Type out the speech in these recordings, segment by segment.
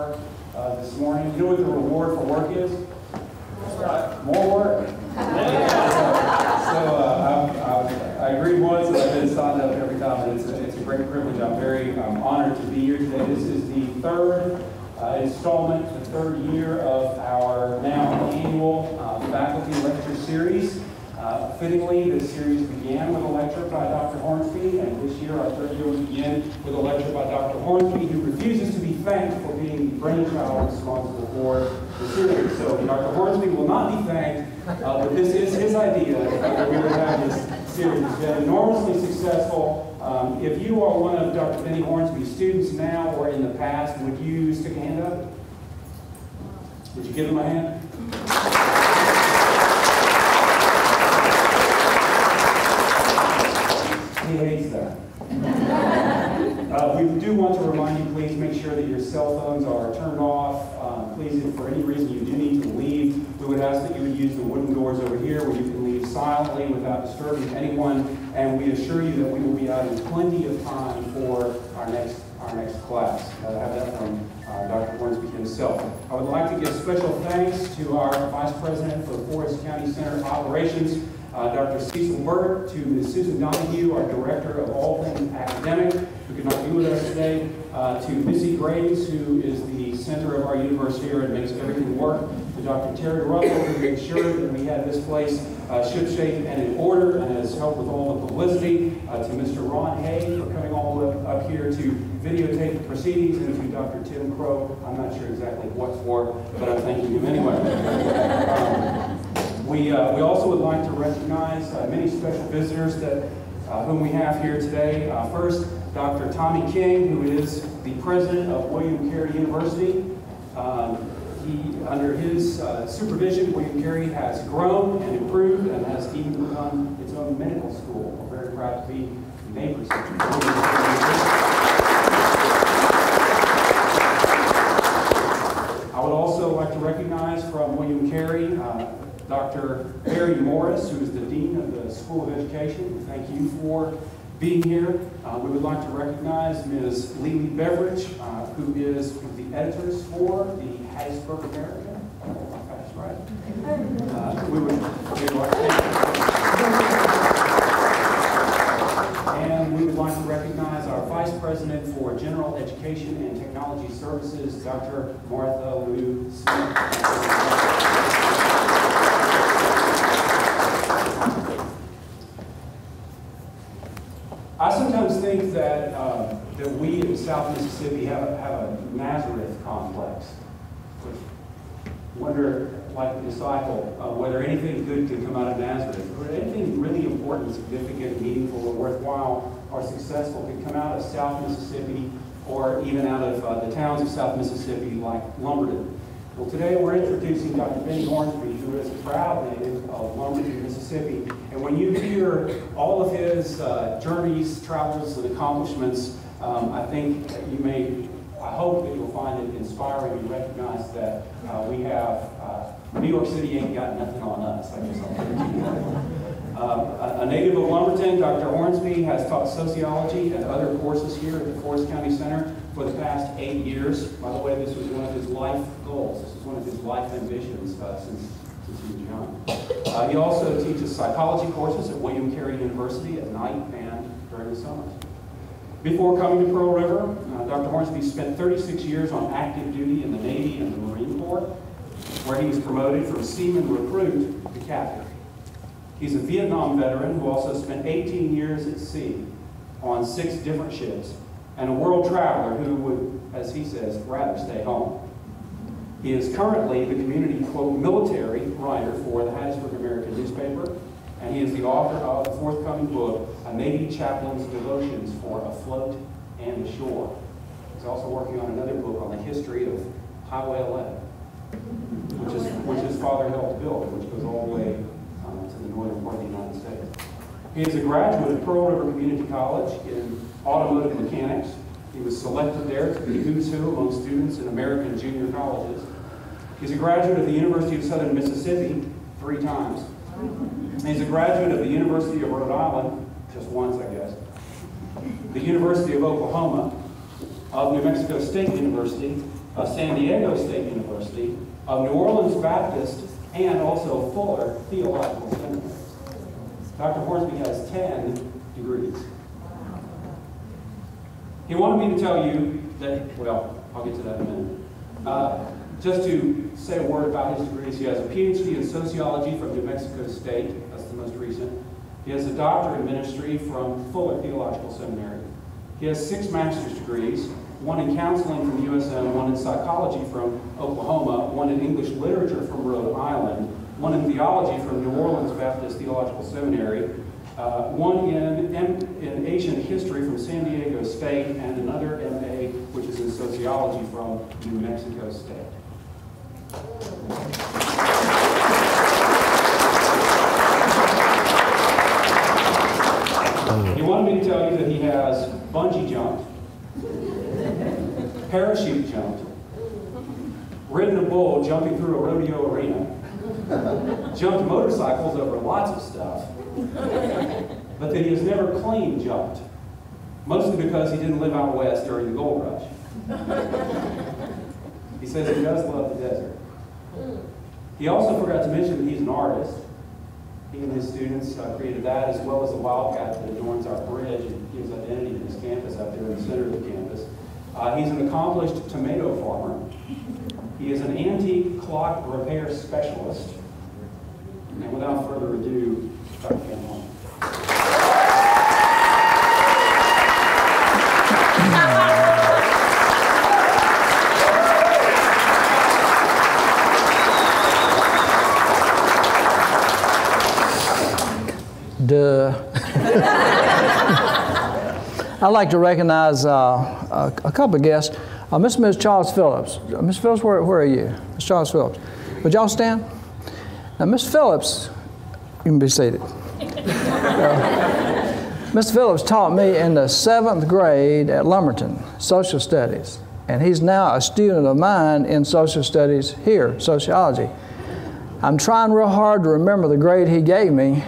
work this morning. You know what the reward for work is? More work. I agreed once, and I've been signed up every time, and it's a great privilege. I'm very honored to be here today. This is the third installment, the third year of our now annual faculty lecture series. Fittingly, this series began with a lecture by Dr. Hornsby, and this year, our third year, will begin with a lecture by Dr. Hornsby, who refuses to be thanked for being the brainchild responsible for the series. So Dr. Hornsby will not be thanked, but this is his idea that we would have this series. It's been enormously successful. If you are one of Dr. Benny Hornsby's students now or in the past, would you stick a hand up? Would you give him a hand? He hates that. We do want to remind you, please make sure that your cell phones are turned off. Please, if for any reason you do need to leave, we would ask that you would use the wooden doors over here where you can leave silently without disturbing anyone. And we assure you that we will be out in plenty of time for our next class. I have that from Dr. Hornsby himself. I would like to give special thanks to our Vice President for the Forrest County Center of Operations, Dr. Cecil Burt, to Ms. Susan Donahue, our Director of all things academic, who could not be with us today, to Missy Graves, who is the center of our university here and makes everything work, to Dr. Terry Russell, who made sure that we had this place shipshape and in order and has helped with all the publicity, to Mr. Ron Hay for coming all the way up here to videotape the proceedings, and to Dr. Tim Crow. I'm not sure exactly what for, but I'm thanking him anyway. We also would like to recognize many special visitors that whom we have here today. First, Dr. Tommy King, who is the president of William Carey University. Under his supervision, William Carey has grown and improved and has even become its own medical school. We're very proud to be neighbors. I would also like to recognize from William Carey Dr. Barry Morris, who is the Dean of the School of Education. Thank you for being here. We would like to recognize Ms. Lily Beveridge, who is the editors for the Hattiesburg American. That's right. We would like to and we would like to recognize our Vice President for General Education and Technology Services, Dr. Martha Lou Smith. I sometimes think that we in South Mississippi have a Nazareth complex. Wonder, like the disciple, whether anything good can come out of Nazareth, or anything really important, significant, meaningful, or worthwhile, or successful can come out of South Mississippi, or even out of the towns of South Mississippi, like Lumberton. Well, today we're introducing Dr. Benny Hornsby, who is a proud native of Lumberton, Mississippi. And when you hear all of his journeys, travels, and accomplishments, I think that I hope that you'll find it inspiring and recognize that we have, New York City ain't got nothing on us. I guess I'll put it to you. A native of Lumberton, Dr. Hornsby has taught sociology and other courses here at the Forrest County Center for the past 8 years. By the way, this was one of his life goals. This was one of his life ambitions since he was young. He also teaches psychology courses at William Carey University at night and during the summers. Before coming to Pearl River, Dr. Hornsby spent 36 years on active duty in the Navy and the Marine Corps, where he was promoted from seaman recruit to captain. He's a Vietnam veteran who also spent 18 years at sea on 6 different ships, and a world traveler who would, as he says, rather stay home. He is currently the community, quote, military writer for the Hattiesburg American newspaper, and he is the author of the forthcoming book, A Navy Chaplain's Devotions for Afloat and Ashore. He's also working on another book on the history of Highway 11, which his father helped build, which goes all the way to the northern part of the United States. He is a graduate of Pearl River Community College in automotive mechanics. He was selected there to be who's who among students in American junior colleges. He's a graduate of the University of Southern Mississippi 3 times. He's a graduate of the University of Rhode Island, just once, I guess. The University of Oklahoma, of New Mexico State University, of San Diego State University, of New Orleans Baptist, and also Fuller Theological Seminary. Dr. Hornsby has 10 degrees. He wanted me to tell you that, well, I'll get to that in a minute. Just to say a word about his degrees, he has a PhD in sociology from New Mexico State, that's the most recent. He has a doctorate in ministry from Fuller Theological Seminary. He has 6 master's degrees, 1 in counseling from USM, 1 in psychology from Oklahoma, 1 in English literature from Rhode Island, 1 in theology from New Orleans Baptist Theological Seminary, 1 in Asian history from San Diego State, and another MA, which is in sociology from New Mexico State. He wanted me to tell you that he has bungee jumped, parachute jumped, ridden a bull jumping through a rodeo arena, jumped motorcycles over lots of stuff, but that he has never clean jumped, mostly because he didn't live out west during the gold rush. He says he does love the desert. He also forgot to mention that he's an artist. He and his students created that, as well as the wildcat that adorns our bridge and gives identity to his campus out there in the center of the campus. He's an accomplished tomato farmer. He is an antique clock repair specialist. And without further ado, Dr. Cameron. I'd like to recognize a couple of guests. Miss Charles Phillips. Miss Phillips, where are you? Miss Charles Phillips. Would y'all stand? Now, Miss Phillips, you can be seated. Miss Phillips taught me in the 7th grade at Lumberton, social studies. And he's now a student of mine in social studies here, sociology. I'm trying real hard to remember the grade he gave me.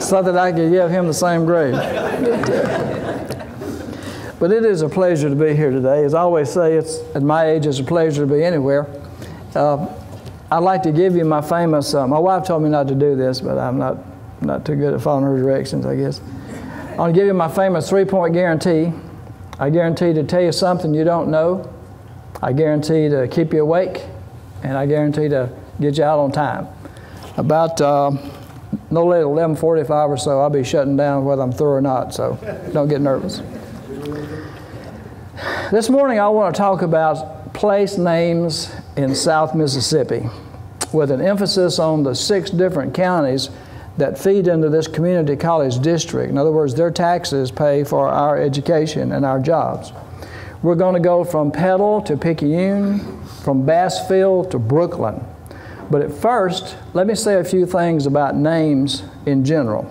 So that I could give him the same grade. But it is a pleasure to be here today. As I always say, at my age, it's a pleasure to be anywhere. I'd like to give you my famous, my wife told me not to do this, but I'm not too good at following her directions, I guess. I want to give you my famous 3-point guarantee. I guarantee to tell you something you don't know. I guarantee to keep you awake. And I guarantee to get you out on time. About no later than 11:45 or so, I'll be shutting down whether I'm through or not, so don't get nervous. This morning I want to talk about place names in South Mississippi, with an emphasis on the 6 different counties that feed into this community college district. In other words, their taxes pay for our education and our jobs. We're going to go from Petal to Picayune, from Bassfield to Brooklyn. But at first, let me say a few things about names in general.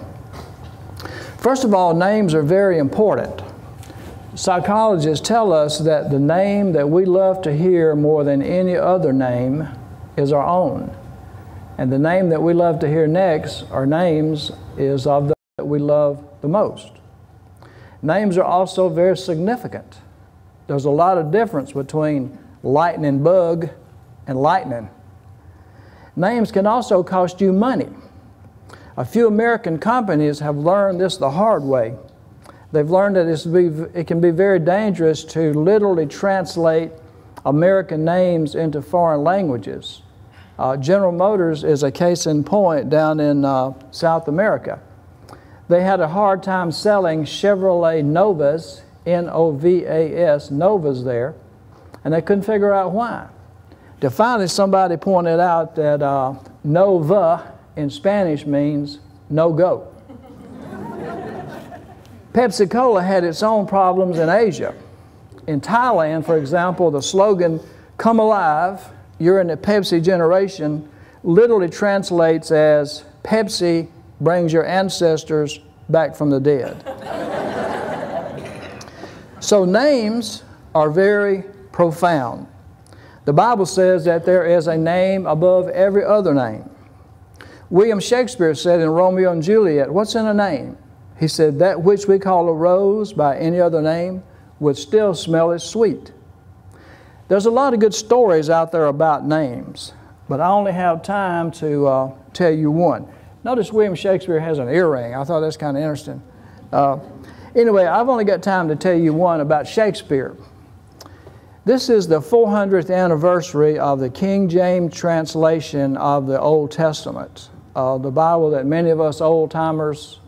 First of all, names are very important. Psychologists tell us that the name that we love to hear more than any other name is our own. And the name that we love to hear next, or names, is of those that we love the most. Names are also very significant. There's a lot of difference between lightning bug and lightning. Names can also cost you money. A few American companies have learned this the hard way. They've learned that it can be very dangerous to literally translate American names into foreign languages. General Motors is a case in point down in South America. They had a hard time selling Chevrolet Novas, N-O-V-A-S, Novas there, and they couldn't figure out why. Till finally somebody pointed out that Nova in Spanish means no go. Pepsi-Cola had its own problems in Asia. In Thailand, for example, the slogan, "Come alive, you're in the Pepsi generation," literally translates as Pepsi brings your ancestors back from the dead. So names are very profound. The Bible says that there is a name above every other name. William Shakespeare said in Romeo and Juliet, what's in a name? He said, that which we call a rose by any other name would still smell as sweet. There's a lot of good stories out there about names, but I only have time to tell you one. Notice William Shakespeare has an earring. I thought that's kind of interesting. Anyway, I've only got time to tell you one about Shakespeare. This is the 400th anniversary of the King James translation of the Old Testament, the Bible that many of us old-timers,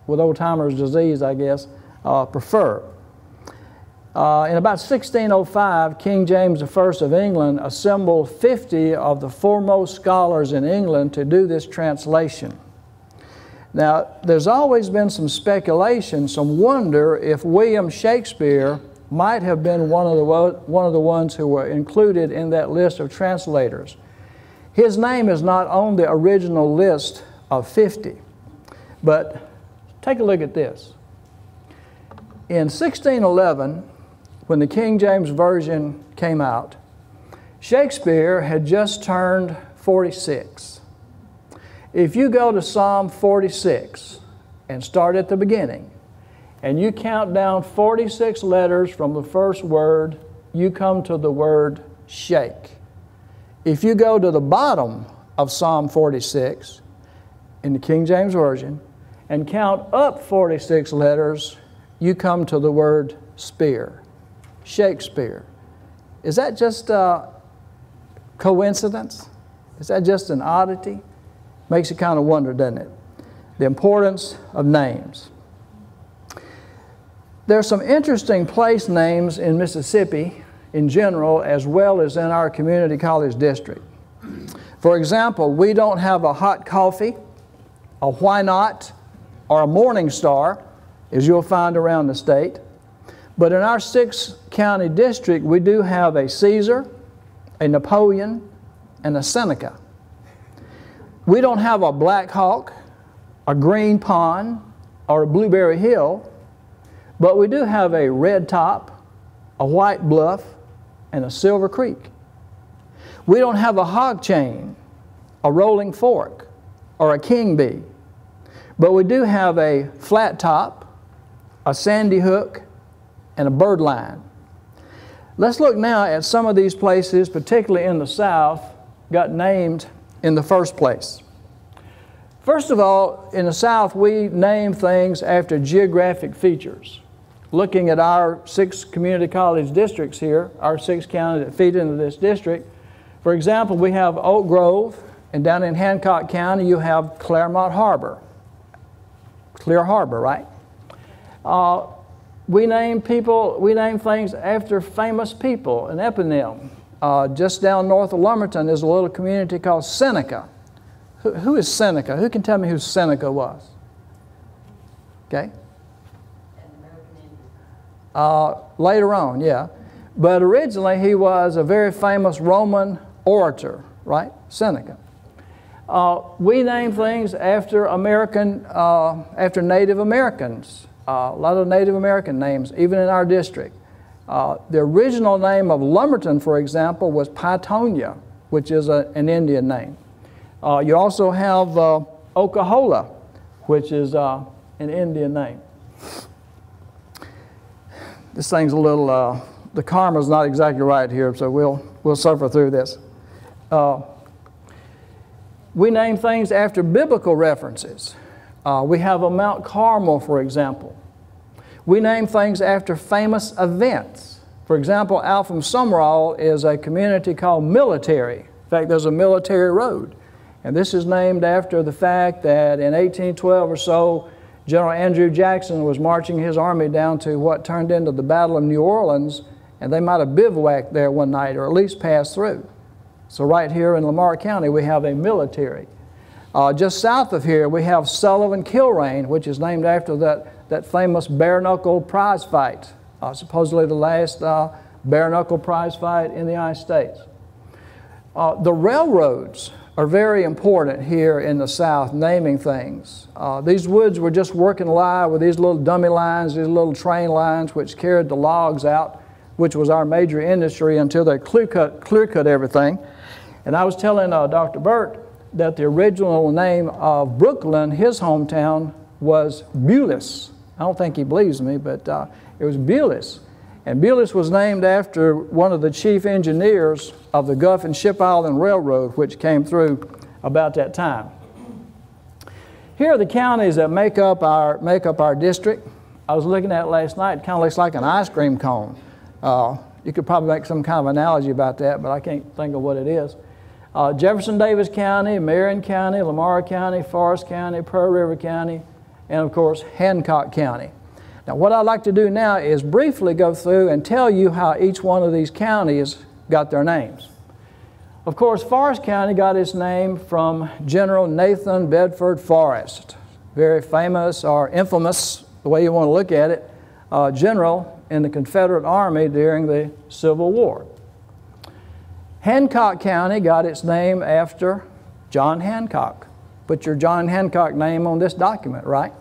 with old-timers disease, I guess, prefer. In about 1605, King James I of England assembled 50 of the foremost scholars in England to do this translation. Now, there's always been some speculation, some wonder if William Shakespeare might have been one of the ones who were included in that list of translators. His name is not on the original list of 50, but take a look at this. In 1611, when the King James Version came out, Shakespeare had just turned 46. If you go to Psalm 46 and start at the beginning, and you count down 46 letters from the first word, you come to the word shake. If you go to the bottom of Psalm 46 in the King James Version and count up 46 letters, you come to the word spear, Shakespeare. Is that just a coincidence? Is that just an oddity? Makes you kind of wonder, doesn't it? The importance of names. There's some interesting place names in Mississippi in general, as well as in our community college district. For example, we don't have a hot coffee, a why not, or a morning star, as you'll find around the state. But in our 6-county district, we do have a Caesar, a Napoleon, and a Seneca. We don't have a Black Hawk, a Green Pond, or a Blueberry Hill, but we do have a Red Top, a White Bluff, and a Silver Creek. We don't have a Hog Chain, a Rolling Fork, or a King Bee, but we do have a Flat Top, a Sandy Hook, and a Birdline. Let's look now at some of these places, particularly in the South, got named in the first place. First of all, in the South, we name things after geographic features. Looking at our 6 community college districts here, our 6 counties that feed into this district, for example, we have Oak Grove, and down in Hancock County, you have Claremont Harbor. Clear Harbor, right? We name things after famous people, an eponym. Just down north of Lumberton is a little community called Seneca. Who is Seneca? Who can tell me who Seneca was? Okay. Later on, yeah. But originally he was a very famous Roman orator, right? Seneca. We name things after after Native Americans. A lot of Native American names, even in our district. The original name of Lumberton, for example, was Pytonia, which is an Indian name. You also have Okahola, which is an Indian name. This thing's a little, the karma's not exactly right here, so we'll suffer through this. We name things after biblical references. We have a Mount Carmel, for example. We name things after famous events. For example, out from Summerall is a community called Military. In fact, there's a military road. And this is named after the fact that in 1812 or so, General Andrew Jackson was marching his army down to what turned into the Battle of New Orleans, and they might have bivouacked there one night, or at least passed through. So right here in Lamar County, we have a military. Just south of here, we have Sullivan Kilrain, which is named after that famous bare-knuckle prize fight, supposedly the last bare-knuckle prize fight in the United States. The railroads are very important here in the South, naming things. These woods were just working alive with these little dummy lines, these little train lines which carried the logs out, which was our major industry until they clear cut everything. And I was telling Dr. Burt that the original name of Brooklyn, his hometown, was Bulis. I don't think he believes me, but it was Bulis. And Bulis was named after one of the chief engineers of the Gulf and Ship Island Railroad, which came through about that time. Here are the counties that make up our district. I was looking at it last night. It kind of looks like an ice cream cone. You could probably make some kind of analogy about that, but I can't think of what it is. Jefferson Davis County, Marion County, Lamar County, Forrest County, Pearl River County, and of course Hancock County. Now what I'd like to do now is briefly go through and tell you how each one of these counties got their names. Of course, Forrest County got its name from General Nathan Bedford Forrest, very famous or infamous, the way you want to look at it, general in the Confederate Army during the Civil War. Hancock County got its name after John Hancock. Put your John Hancock name on this document, right?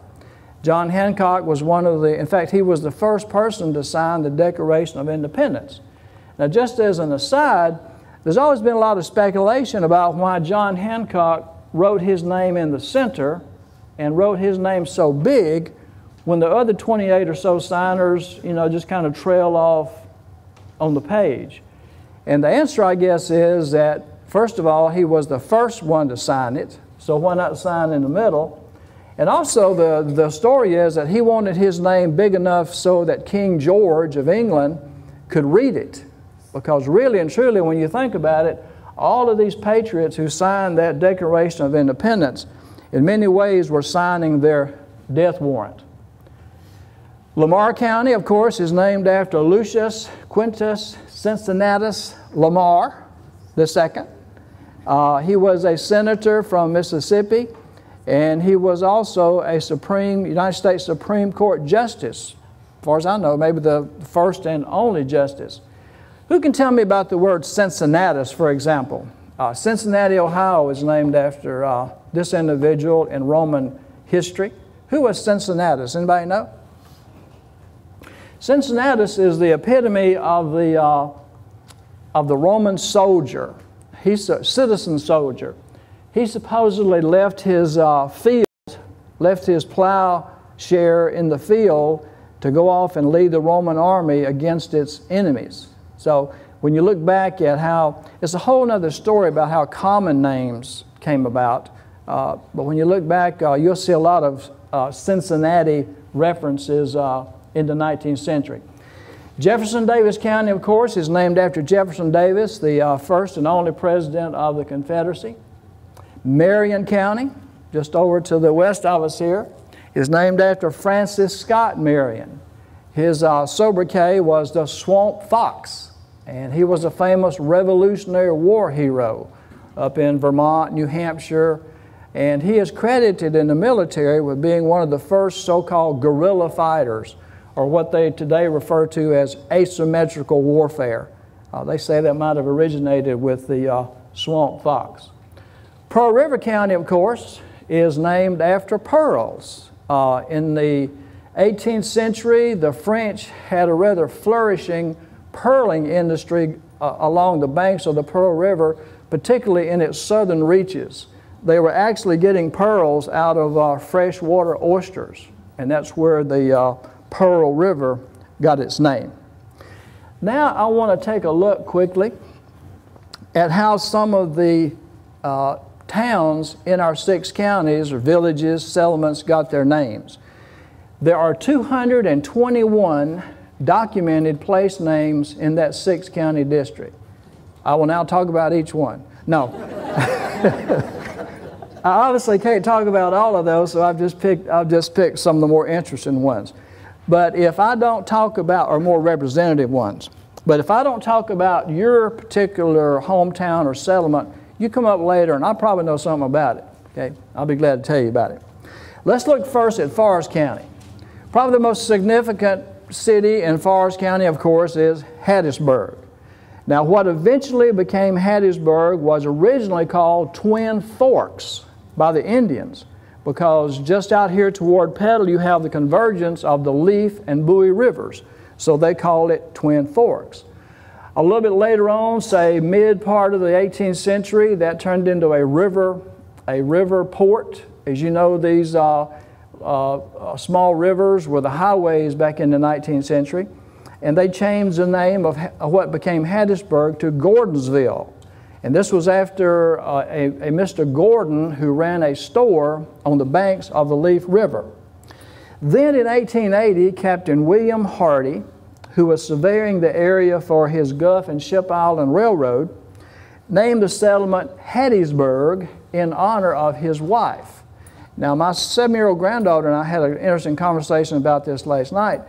John Hancock was in fact, he was the first person to sign the Declaration of Independence. Now, just as an aside, there's always been a lot of speculation about why John Hancock wrote his name in the center and wrote his name so big when the other 28 or so signers, just kind of trail off on the page. And the answer, I guess, is that, first of all, he was the first one to sign it, so why not sign in the middle? And also, the story is that he wanted his name big enough so that King George of England could read it. Because really and truly, when you think about it, all of these patriots who signed that Declaration of Independence, in many ways, were signing their death warrant. Lamar County, of course, is named after Lucius Quintus Cincinnatus Lamar II. He was a senator from Mississippi, and he was also a United States Supreme Court Justice. As far as I know, maybe the first and only justice. Who can tell me about the word Cincinnatus, for example? Cincinnati, Ohio is named after this individual in Roman history. Who was Cincinnatus? Anybody know? Cincinnatus is the epitome of the Roman soldier. He's a citizen soldier. He supposedly left his field, left his plowshare in the field to go off and lead the Roman army against its enemies. So when you look back at how, it's a whole other story about how common names came about. But when you look back, you'll see a lot of Cincinnati references in the 19th century. Jefferson Davis County, of course, is named after Jefferson Davis, the first and only president of the Confederacy. Marion County, just over to the west of us here, is named after Francis Scott Marion. His sobriquet was the Swamp Fox, and he was a famous Revolutionary War hero up in Vermont, New Hampshire, and he is credited in the military with being one of the first so-called guerrilla fighters, or what they today refer to as asymmetrical warfare. They say that might have originated with the Swamp Fox. Pearl River County, of course, is named after pearls. In the 18th century, the French had a rather flourishing pearling industry along the banks of the Pearl River, particularly in its southern reaches. They were actually getting pearls out of freshwater oysters, and that's where the Pearl River got its name. Now I want to take a look quickly at how some of the towns in our 6 counties, or villages, settlements, got their names. There are 221 documented place names in that 6-county district. I will now talk about each one. No. I obviously can't talk about all of those, so I've just picked some of the more interesting ones. But if I don't talk about, or more representative ones, but if I don't talk about your particular hometown or settlement, you come up later and I'll probably know something about it. Okay? I'll be glad to tell you about it. Let's look first at Forrest County. Probably the most significant city in Forrest County, of course, is Hattiesburg. Now, what eventually became Hattiesburg was originally called Twin Forks by the Indians, because just out here toward Petal you have the convergence of the Leaf and Bowie rivers, so they called it Twin Forks. A little bit later on, say mid part of the 18th century, that turned into a river port. As you know, these small rivers were the highways back in the 19th century, and they changed the name of what became Hattiesburg to Gordonsville. And this was after a Mr. Gordon who ran a store on the banks of the Leaf River. Then in 1880, Captain William Hardy, who was surveying the area for his Gulf and Ship Island Railroad, named the settlement Hattiesburg in honor of his wife. Now, my 7-year-old granddaughter and I had an interesting conversation about this last night.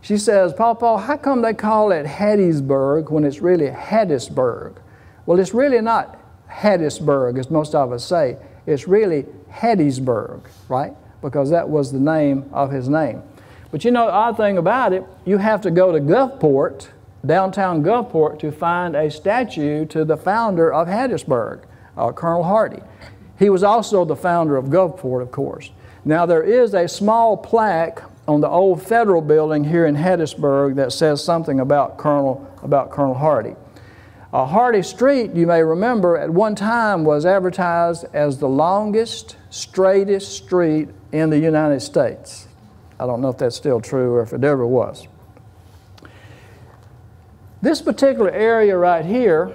She says, Papa, how come they call it Hattiesburg when it's really Hattiesburg? Well, it's really not Hattiesburg, as most of us say. It's really Hattiesburg, right? Because that was the name of his name. But you know, the odd thing about it, you have to go to Gulfport, downtown Gulfport, to find a statue to the founder of Hattiesburg, Colonel Hardy. He was also the founder of Gulfport, of course. Now, there is a small plaque on the old federal building here in Hattiesburg that says something about Colonel Hardy. Hardy Street, you may remember, at one time was advertised as the longest, straightest street in the United States. I don't know if that's still true or if it ever was. This particular area right here,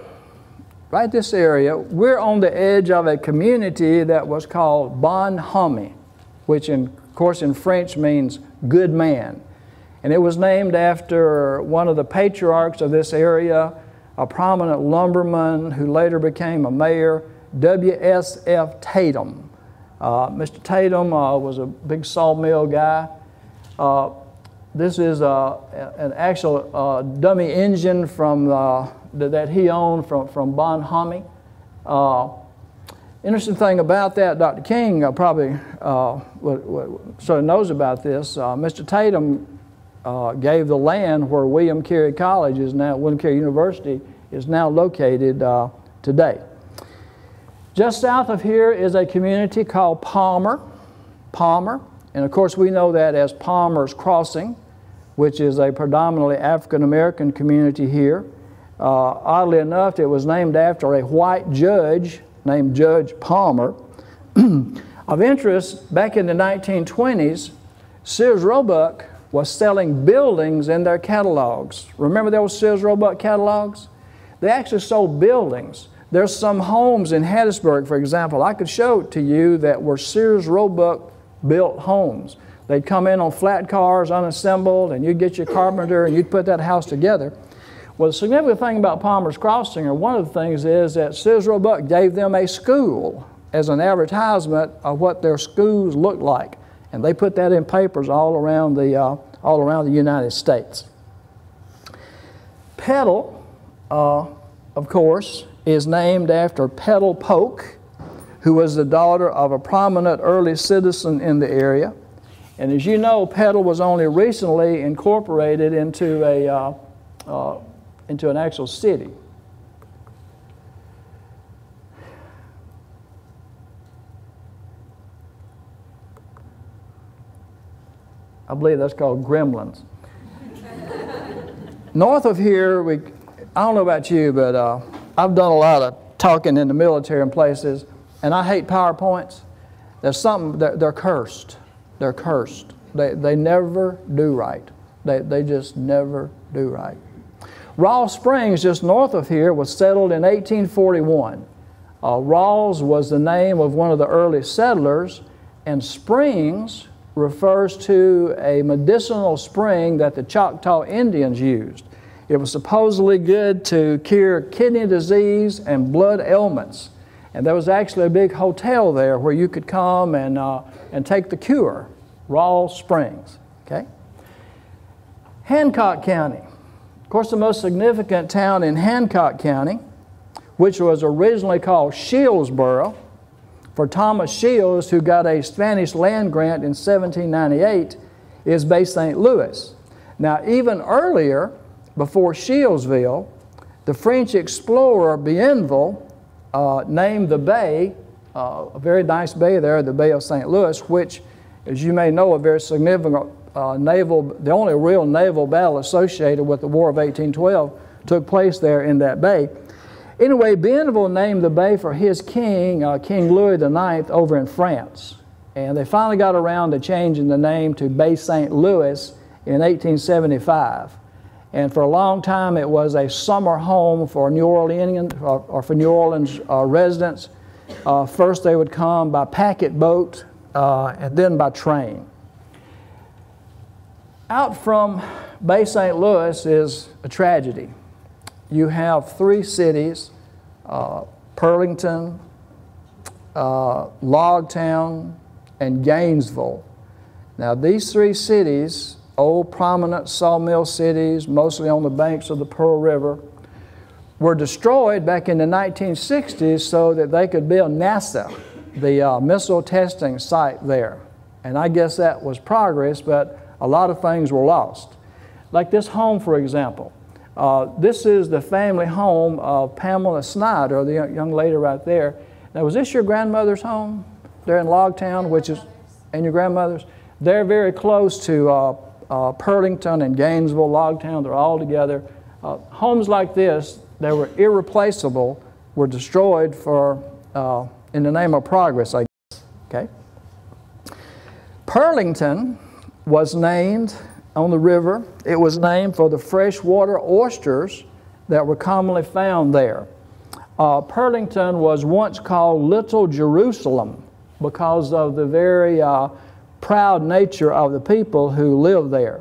right this area, we're on the edge of a community that was called Bonhomie, which of course in French means good man. And it was named after one of the patriarchs of this area, a prominent lumberman who later became a mayor, W.S.F. Tatum. Mr. Tatum was a big sawmill guy. This is an actual dummy engine from that he owned from Bonhomie. Interesting thing about that, Dr. King probably sort of knows about this. Mr. Tatum gave the land where William Carey College is now, William Carey University is now located today. Just south of here is a community called Palmer, and of course we know that as Palmer's Crossing, which is a predominantly African-American community here. Oddly enough, it was named after a white judge named Judge Palmer. Of interest, back in the 1920s, Sears Roebuck was selling buildings in their catalogs. Remember those Sears Roebuck catalogs? They actually sold buildings. There's some homes in Hattiesburg, for example, I could show to you that were Sears Roebuck built homes. They'd come in on flat cars, unassembled, and you'd get your carpenter and you'd put that house together. Well, the significant thing about Palmer's Crossing, or one of the things, is that Sears Roebuck gave them a school as an advertisement of what their schools looked like. And they put that in papers all around the United States. Petal, of course, is named after Petal Polk, who was the daughter of a prominent early citizen in the area. And as you know, Petal was only recently incorporated into an actual city. I believe that's called Gremlins. North of here, I don't know about you, but I've done a lot of talking in the military and places, and I hate PowerPoints. There's something, they're cursed. They're cursed. They never do right. They just never do right. Rawls Springs, just north of here, was settled in 1841. Rawls was the name of one of the early settlers, and Springs refers to a medicinal spring that the Choctaw Indians used. It was supposedly good to cure kidney disease and blood ailments. And there was actually a big hotel there where you could come and take the cure, Rawls Springs. Okay? Hancock County. Of course, the most significant town in Hancock County, which was originally called Shieldsboro, for Thomas Shields, who got a Spanish land grant in 1798, is Bay St. Louis. Now, even earlier, before Shieldsville, the French explorer Bienville named the bay, a very nice bay there, the Bay of St. Louis, which, as you may know, a very significant the only real naval battle associated with the War of 1812 took place there in that bay. Anyway, Bienville named the bay for his king, King Louis IX, over in France. And they finally got around to changing the name to Bay St. Louis in 1875. And for a long time, it was a summer home for New Orleans or for New Orleans residents. First, they would come by packet boat and then by train. Out from Bay St. Louis is a tragedy. You have three cities, Pearlington, Logtown, and Gainesville. Now, these three cities, old prominent sawmill cities, mostly on the banks of the Pearl River, were destroyed back in the 1960s so that they could build NASA, the missile testing site there. And I guess that was progress, but a lot of things were lost. Like this home, for example. This is the family home of Pamela Snyder, the young lady right there. Now, was this your grandmother's home there in Logtown, which is, and your grandmother's? They're very close to Pearlington and Gainesville, Logtown. They're all together. Homes like this, that were irreplaceable, were destroyed for in the name of progress, I guess. Okay. Pearlington was named on the river. It was named for the freshwater oysters that were commonly found there. Pearlington was once called Little Jerusalem because of the very proud nature of the people who lived there.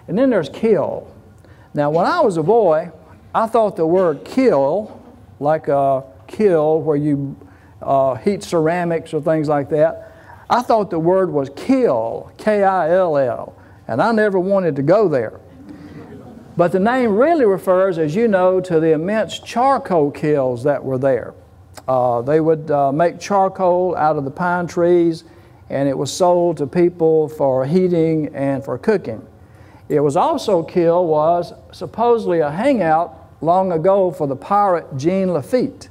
And then there's Kill. Now, when I was a boy, I thought the word kill, like a kiln where you heat ceramics or things like that, I thought the word was kill, K-I-L-L, and I never wanted to go there. But the name really refers, as you know, to the immense charcoal kilns that were there. They would make charcoal out of the pine trees, and it was sold to people for heating and for cooking. It was also was supposedly a hangout long ago for the pirate Jean Lafitte.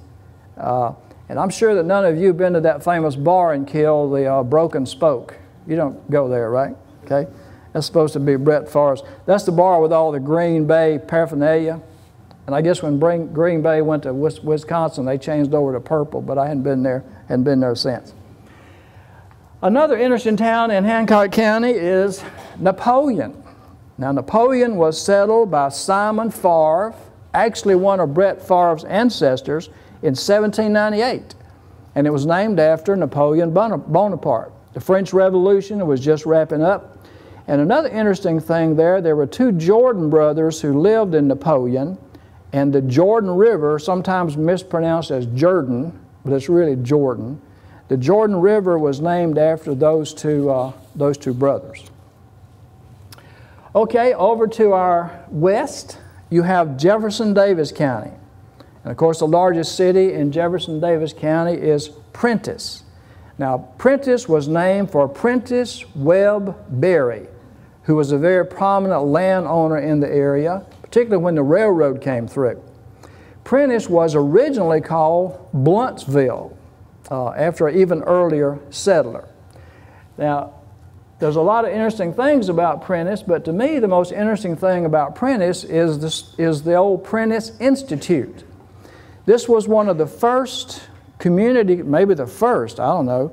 And I'm sure that none of you have been to that famous bar in Kill, the Broken Spoke. You don't go there, right? Okay. That's supposed to be Brett Forrest. That's the bar with all the Green Bay paraphernalia. And I guess when Green Bay went to Wisconsin, they changed over to purple, but I hadn't been there since. Another interesting town in Hancock County is Napoleon. Now, Napoleon was settled by Simon Favre, actually one of Brett Favre's ancestors, in 1798. And it was named after Napoleon Bonaparte. The French Revolution was just wrapping up. And another interesting thing there were two Jordan brothers who lived in Napoleon, and the Jordan River, sometimes mispronounced as Jordan, but it's really Jordan. The Jordan River was named after those two brothers. Okay, over to our west, you have Jefferson Davis County. And of course, the largest city in Jefferson Davis County is Prentiss. Now, Prentiss was named for Prentiss Webb Berry, who was a very prominent landowner in the area, particularly when the railroad came through. Prentiss was originally called Bluntsville, after an even earlier settler. Now, there's a lot of interesting things about Prentiss, but to me, the most interesting thing about Prentiss is the old Prentiss Institute. This was one of the first community, maybe the first, I don't know,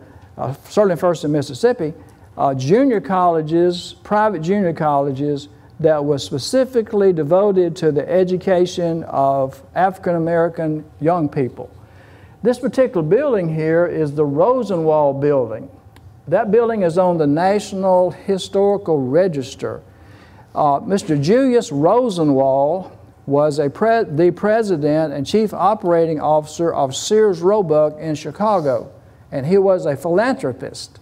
certainly first in Mississippi, junior colleges, private junior colleges that was specifically devoted to the education of African American young people. This particular building here is the Rosenwald Building. That building is on the National Historical Register. Mr. Julius Rosenwald was the president and chief operating officer of Sears Roebuck in Chicago, and he was a philanthropist.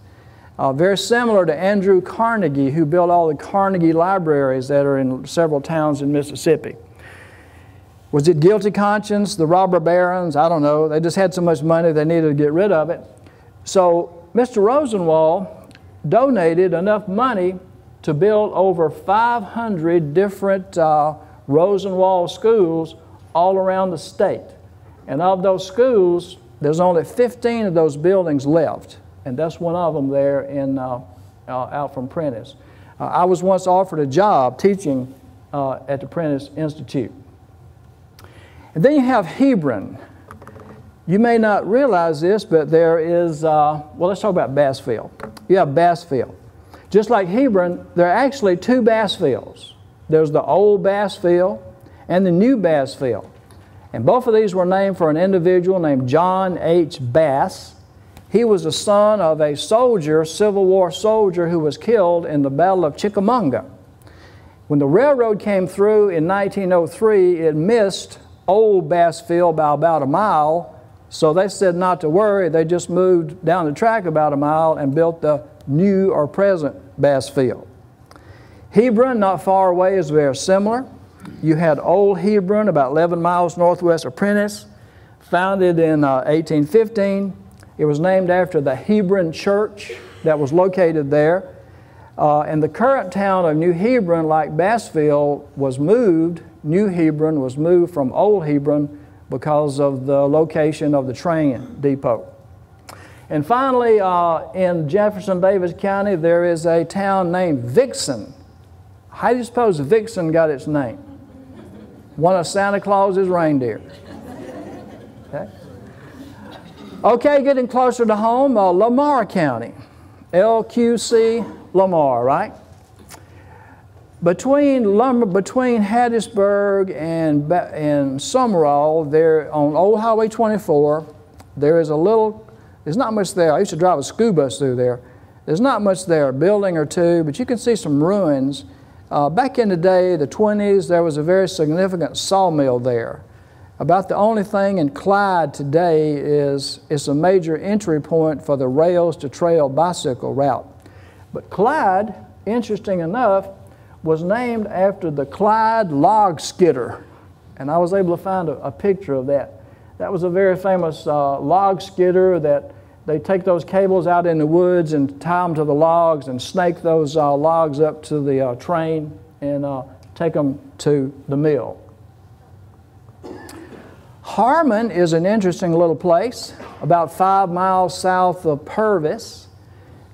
Very similar to Andrew Carnegie, who built all the Carnegie libraries that are in several towns in Mississippi. Was it guilty conscience, the robber barons? I don't know. They just had so much money they needed to get rid of it. So Mr. Rosenwald donated enough money to build over 500 different Rosenwald schools all around the state. And of those schools, there's only 15 of those buildings left. And that's one of them there in, out from Prentiss. I was once offered a job teaching at the Prentiss Institute. And then you have Hebron. You may not realize this, but there is, well, let's talk about Bassfield. You have Bassfield. Just like Hebron, there are actually two Bassfields. There's the old Bassfield and the new Bassfield. And both of these were named for an individual named John H. Bass. He was the son of a soldier, Civil War soldier, who was killed in the Battle of Chickamauga. When the railroad came through in 1903, it missed old Bassfield by about a mile, so they said not to worry. They just moved down the track about a mile and built the new or present Bassfield. Hebron, not far away, is very similar. You had Old Hebron, about 11 miles northwest of Prentiss, founded in 1815. It was named after the Hebron Church that was located there. And the current town of New Hebron, like Bassfield, was moved. New Hebron was moved from Old Hebron because of the location of the train depot. And finally, in Jefferson Davis County, there is a town named Vixen. How do you suppose Vixen got its name? One of Santa Claus's reindeer. Okay, getting closer to home, Lamar County. LQC Lamar, right? Between Hattiesburg and Summerall, there on Old Highway 24, there is a little, there's not much there. I used to drive a school bus through there. There's not much there, a building or two, but you can see some ruins. Back in the day, the 20s, there was a very significant sawmill there. About the only thing in Clyde today is it's a major entry point for the rails to trail bicycle route. But Clyde, interesting enough, was named after the Clyde log skidder. And I was able to find a picture of that. That was a very famous log skidder that they take those cables out in the woods and tie them to the logs and snake those logs up to the train and take them to the mill. Harmon is an interesting little place, about 5 miles south of Purvis.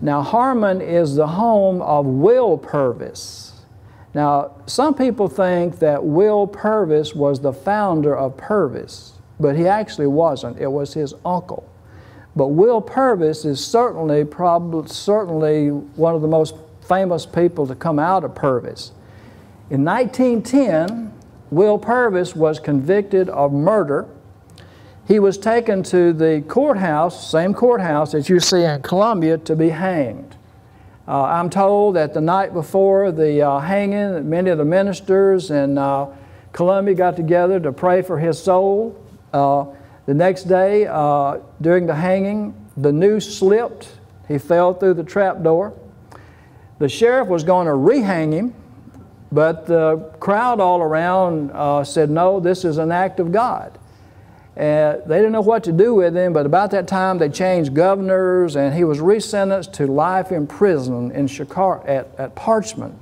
Now, Harmon is the home of Will Purvis. Now, some people think that Will Purvis was the founder of Purvis, but he actually wasn't. It was his uncle. But Will Purvis is certainly one of the most famous people to come out of Purvis. In 1910, Will Purvis was convicted of murder. He was taken to the courthouse, same courthouse that you see in Columbia, to be hanged. I'm told that the night before the hanging, many of the ministers in Columbia got together to pray for his soul. The next day, during the hanging, the noose slipped. He fell through the trap door. The sheriff was going to rehang him, but the crowd all around said, no, this is an act of God. They didn't know what to do with him, but about that time they changed governors, and he was resentenced to life in prison in Chicago at Parchman.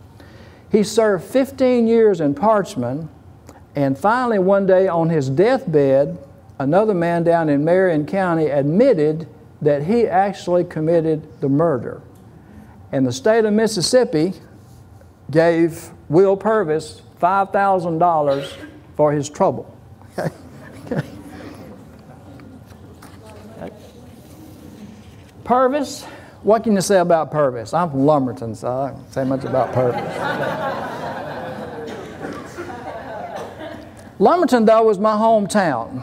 He served 15 years in Parchman, and finally one day on his deathbed, another man down in Marion County admitted that he actually committed the murder. And the state of Mississippi gave Will Purvis $5,000 for his trouble. Okay. Purvis, what can you say about Purvis? I'm from Lumberton, so I don't say much about Purvis. Lumberton, though, was my hometown.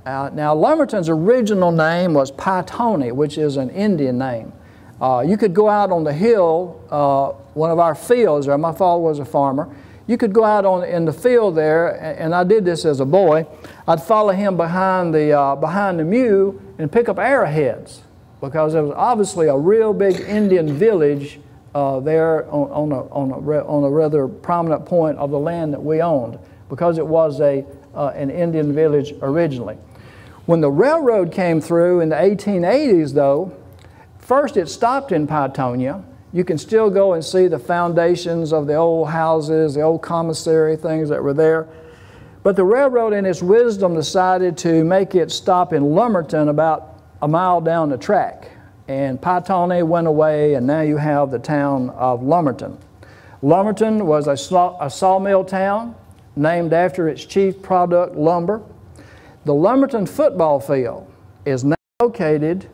Now, Lumberton's original name was Paitoni, which is an Indian name. You could go out on the hill, one of our fields there, my father was a farmer. You could go out in the field there, and I did this as a boy. I'd follow him behind the mule and pick up arrowheads, because there was obviously a real big Indian village there on a rather prominent point of the land that we owned, because it was an Indian village originally. When the railroad came through in the 1880s, though, first it stopped in Paitonia. You can still go and see the foundations of the old houses, the old commissary things that were there. But the railroad, in its wisdom, decided to make it stop in Lumberton about a mile down the track. And Paitoni went away, and now you have the town of Lumberton. Lumberton was a sawmill town named after its chief product, lumber. The Lumberton football field is now located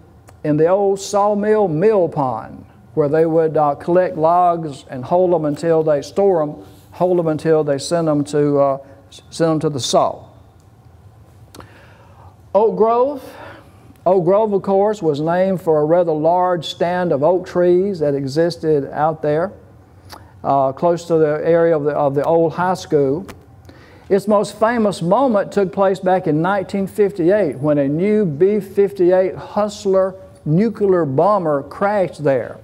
in the old sawmill mill pond, where they would collect logs and hold them until they store them, hold them until they send them to the saw. Oak Grove. Oak Grove, of course, was named for a rather large stand of oak trees that existed out there, close to the area of the old high school. Its most famous moment took place back in 1958 when a new B-58 Hustler nuclear bomber crashed there.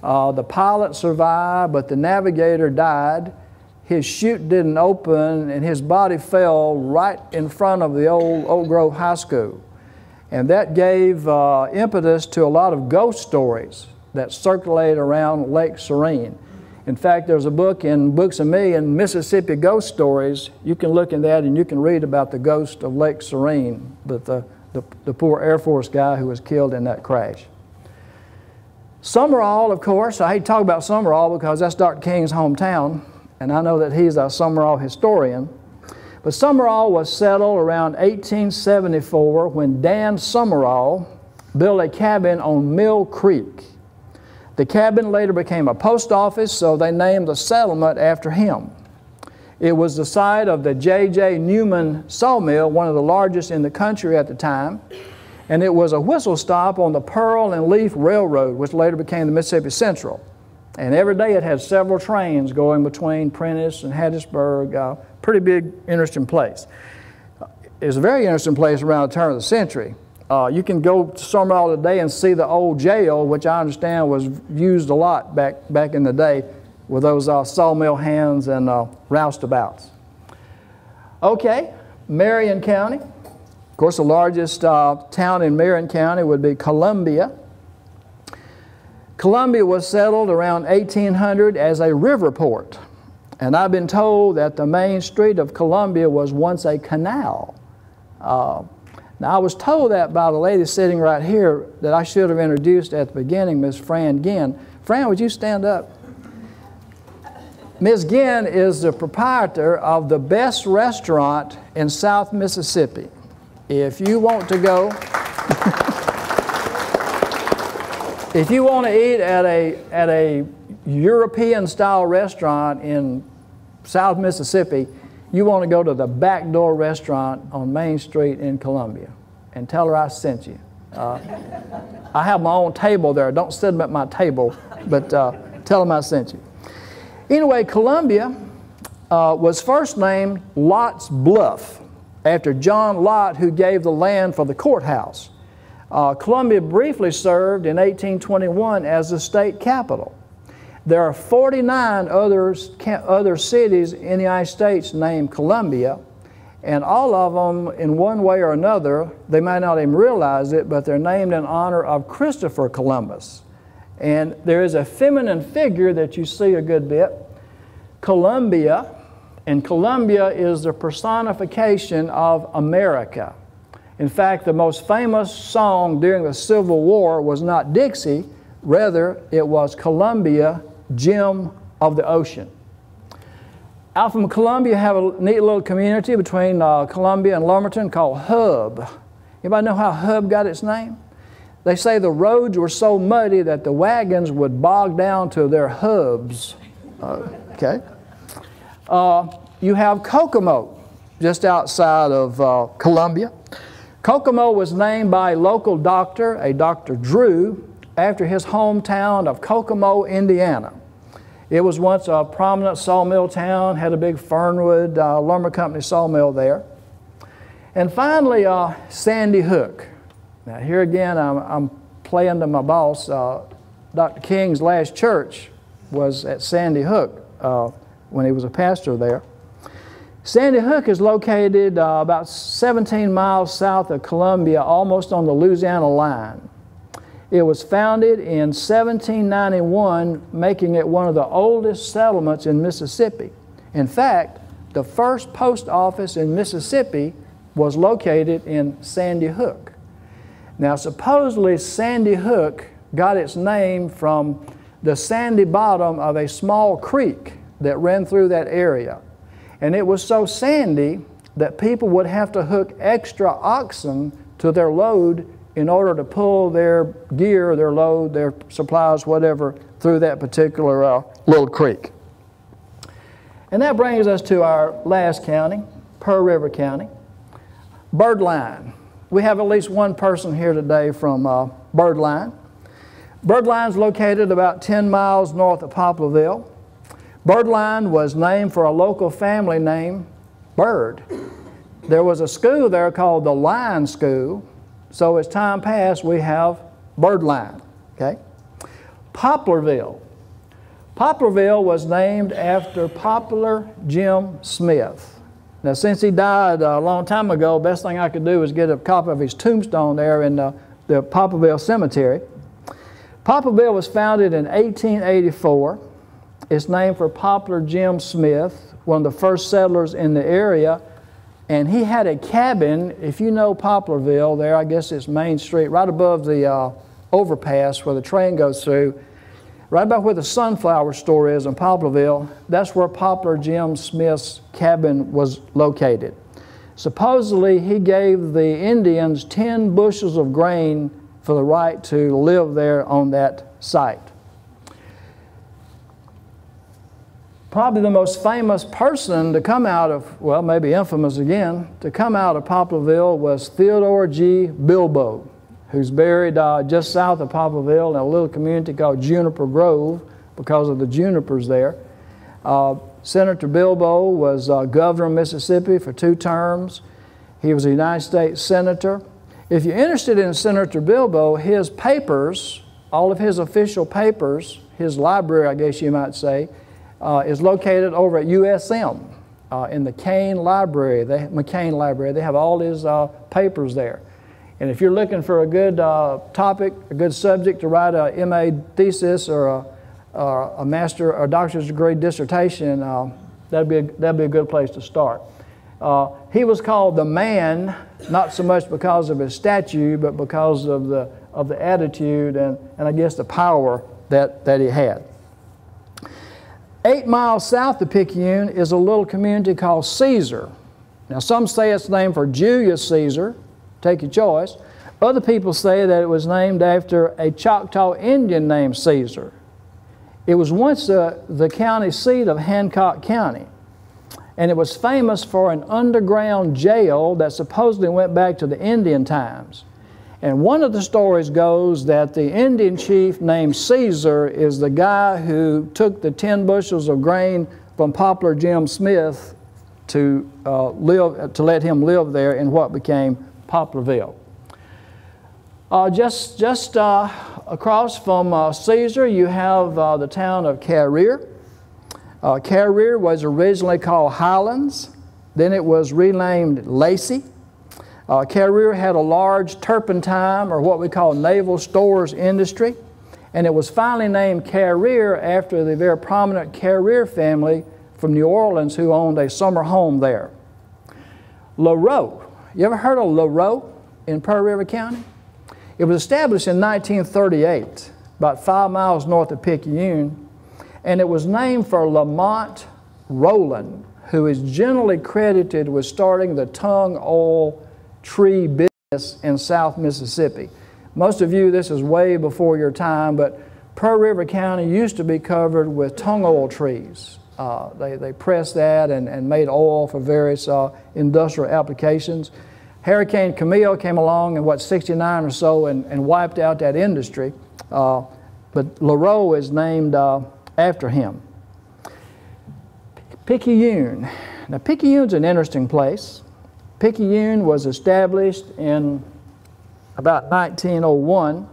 The pilot survived, but the navigator died. His chute didn't open, and his body fell right in front of the old Oak Grove High School. And that gave impetus to a lot of ghost stories that circulate around Lake Serene. In fact, there's a book in Books of Me in Mississippi Ghost Stories. You can look in that and you can read about the ghost of Lake Serene, but the poor Air Force guy who was killed in that crash. Summerall, of course, I hate to talk about Summerall because that's Dr. King's hometown, and I know that he's a Summerall historian. But Summerall was settled around 1874 when Dan Summerall built a cabin on Mill Creek. The cabin later became a post office, so they named the settlement after him. It was the site of the J.J. Newman sawmill, one of the largest in the country at the time, and it was a whistle stop on the Pearl and Leaf Railroad, which later became the Mississippi Central. And every day it had several trains going between Prentiss and Hattiesburg. Pretty big, interesting place. It's a very interesting place around the turn of the century. You can go to Summerall today and see the old jail, which I understand was used a lot back in the day with those sawmill hands and roustabouts. Okay, Marion County. Of course, the largest town in Marion County would be Columbia. Columbia was settled around 1800 as a river port. And I've been told that the main street of Columbia was once a canal. Now, I was told that by the lady sitting right here that I should have introduced at the beginning, Miss Fran Ginn. Fran, would you stand up? Ms. Ginn is the proprietor of the best restaurant in South Mississippi. If you want to go, if you want to eat at a European-style restaurant in South Mississippi, you want to go to the Back Door Restaurant on Main Street in Columbia and tell her I sent you. I have my own table there. Don't sit them at my table, but tell them I sent you. Anyway, Columbia was first named Lott's Bluff, after John Lott, who gave the land for the courthouse. Columbia briefly served in 1821 as the state capital. There are 49 other cities in the United States named Columbia, and all of them, in one way or another, they might not even realize it, but they're named in honor of Christopher Columbus. And there is a feminine figure that you see a good bit, Columbia, and Columbia is the personification of America. In fact, the most famous song during the Civil War was not Dixie, rather it was Columbia, Gem of the Ocean. Out from Columbia, you have a neat little community between Columbia and Lumberton called Hub. Anybody know how Hub got its name? They say the roads were so muddy that the wagons would bog down to their hubs. Okay. You have Kokomo, just outside of Columbia. Kokomo was named by a local doctor, a Dr. Drew, after his hometown of Kokomo, Indiana. It was once a prominent sawmill town, had a big Fernwood Lumber Company sawmill there. And finally, Sandy Hook. Now here again, I'm playing to my boss. Dr. King's last church was at Sandy Hook when he was a pastor there. Sandy Hook is located about 17 miles south of Columbia, almost on the Louisiana line. It was founded in 1791, making it one of the oldest settlements in Mississippi. In fact, the first post office in Mississippi was located in Sandy Hook. Now, supposedly Sandy Hook got its name from the sandy bottom of a small creek that ran through that area. And it was so sandy that people would have to hook extra oxen to their load in order to pull their gear, their load, their supplies, whatever, through that particular little creek. And that brings us to our last county, Pearl River County. Birdline. We have at least one person here today from Birdline. Birdline is located about 10 miles north of Poplarville. Birdline was named for a local family named Bird. There was a school there called the Line School, so as time passed we have Birdline. Okay? Poplarville. Poplarville was named after Poplar Jim Smith. Now, since he died a long time ago, the best thing I could do was get a copy of his tombstone there in the Poplarville Cemetery. Poplarville was founded in 1884. It's named for Poplar Jim Smith, one of the first settlers in the area. And he had a cabin, if you know Poplarville there, I guess it's Main Street, right above the overpass where the train goes through. Right about where the sunflower store is in Poplarville, that's where Poplar Jim Smith's cabin was located. Supposedly, he gave the Indians 10 bushels of grain for the right to live there on that site. Probably the most famous person to come out of, well, maybe infamous again, to come out of Poplarville was Theodore G Bilbo, who's buried just south of Poplarville in a little community called Juniper Grove because of the junipers there. Senator Bilbo was governor of Mississippi for 2 terms. He was a United States Senator. If you're interested in Senator Bilbo, his papers, all of his official papers, his library, I guess you might say, is located over at USM in the McCain Library. They have all his papers there. And if you're looking for a good topic, a good subject to write a MA thesis or a master or doctorate degree dissertation, that'd be a good place to start. He was called the man, not so much because of his statue, but because of the attitude and I guess the power that he had. 8 miles south of Picayune is a little community called Caesar. Now, some say it's named for Julius Caesar. Take your choice. Other people say that it was named after a Choctaw Indian named Caesar. It was once the county seat of Hancock County, and it was famous for an underground jail that supposedly went back to the Indian times. And one of the stories goes that the Indian chief named Caesar is the guy who took the 10 bushels of grain from Poplar Jim Smith to let him live there in what became Poplarville. Just across from Caesar, you have the town of Carrier. Carrier was originally called Highlands. Then it was renamed Lacey. Carrier had a large turpentine, or what we call naval stores industry, and it was finally named Carrier after the very prominent Carrier family from New Orleans who owned a summer home there. LaRoe. You ever heard of LaRoe in Pearl River County? It was established in 1938, about 5 miles north of Picayune, and it was named for Lamont Rowland, who is generally credited with starting the tung oil tree business in South Mississippi. Most of you, this is way before your time, but Pearl River County used to be covered with tung oil trees. They pressed that and made oil for various industrial applications. Hurricane Camille came along in, 69 or so and wiped out that industry. But LaRoe is named after him. Picayune. Now, Picayune's an interesting place. Picayune was established in about 1901.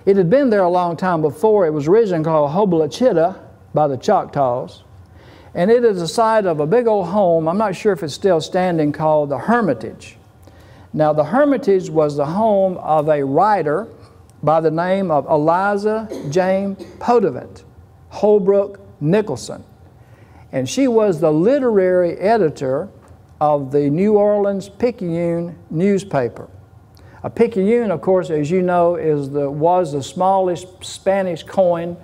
It had been there a long time before. It was originally called Hobalachita by the Choctaws. And it is the site of a big old home, I'm not sure if it's still standing, called the Hermitage. Now, the Hermitage was the home of a writer by the name of Eliza Jane Podevant Holbrook Nicholson. And she was the literary editor of the New Orleans Picayune newspaper. A Picayune, of course, as you know, was the smallest Spanish coin.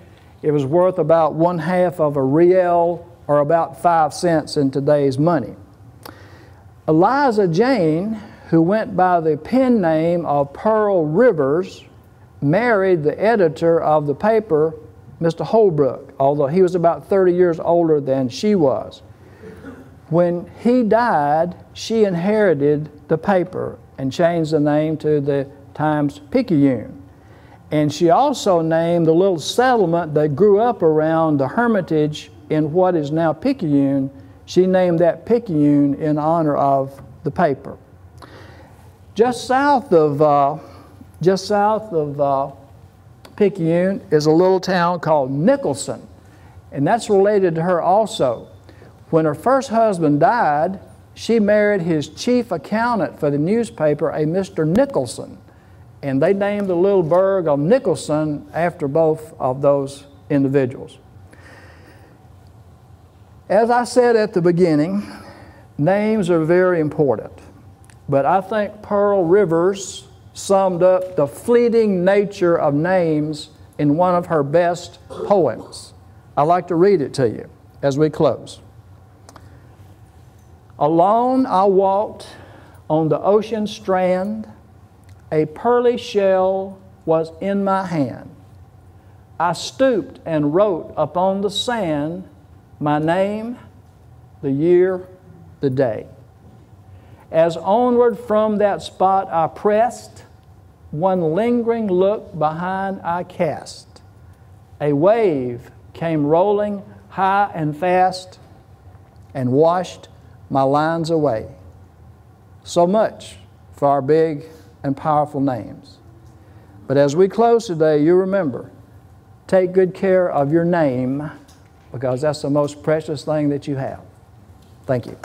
It was worth about 1/2 of a real, or about 5 cents in today's money. Eliza Jane, who went by the pen name of Pearl Rivers, married the editor of the paper, Mr. Holbrook, although he was about 30 years older than she was. When he died, she inherited the paper and changed the name to the Times-Picayune. And she also named the little settlement that grew up around the Hermitage in what is now Picayune. She named that Picayune in honor of the paper. Just south of Picayune is a little town called Nicholson, and that's related to her also. When her first husband died, she married his chief accountant for the newspaper, a Mr. Nicholson, and they named the little burg of Nicholson after both of those individuals. As I said at the beginning, names are very important, but I think Pearl Rivers summed up the fleeting nature of names in one of her best poems. I'd like to read it to you as we close. Alone I walked on the ocean strand, a pearly shell was in my hand. I stooped and wrote upon the sand my name, the year, the day. As onward from that spot I pressed, one lingering look behind I cast. A wave came rolling high and fast and washed my lines away. So much for our big and powerful names. But as we close today, you remember, take good care of your name because that's the most precious thing that you have. Thank you.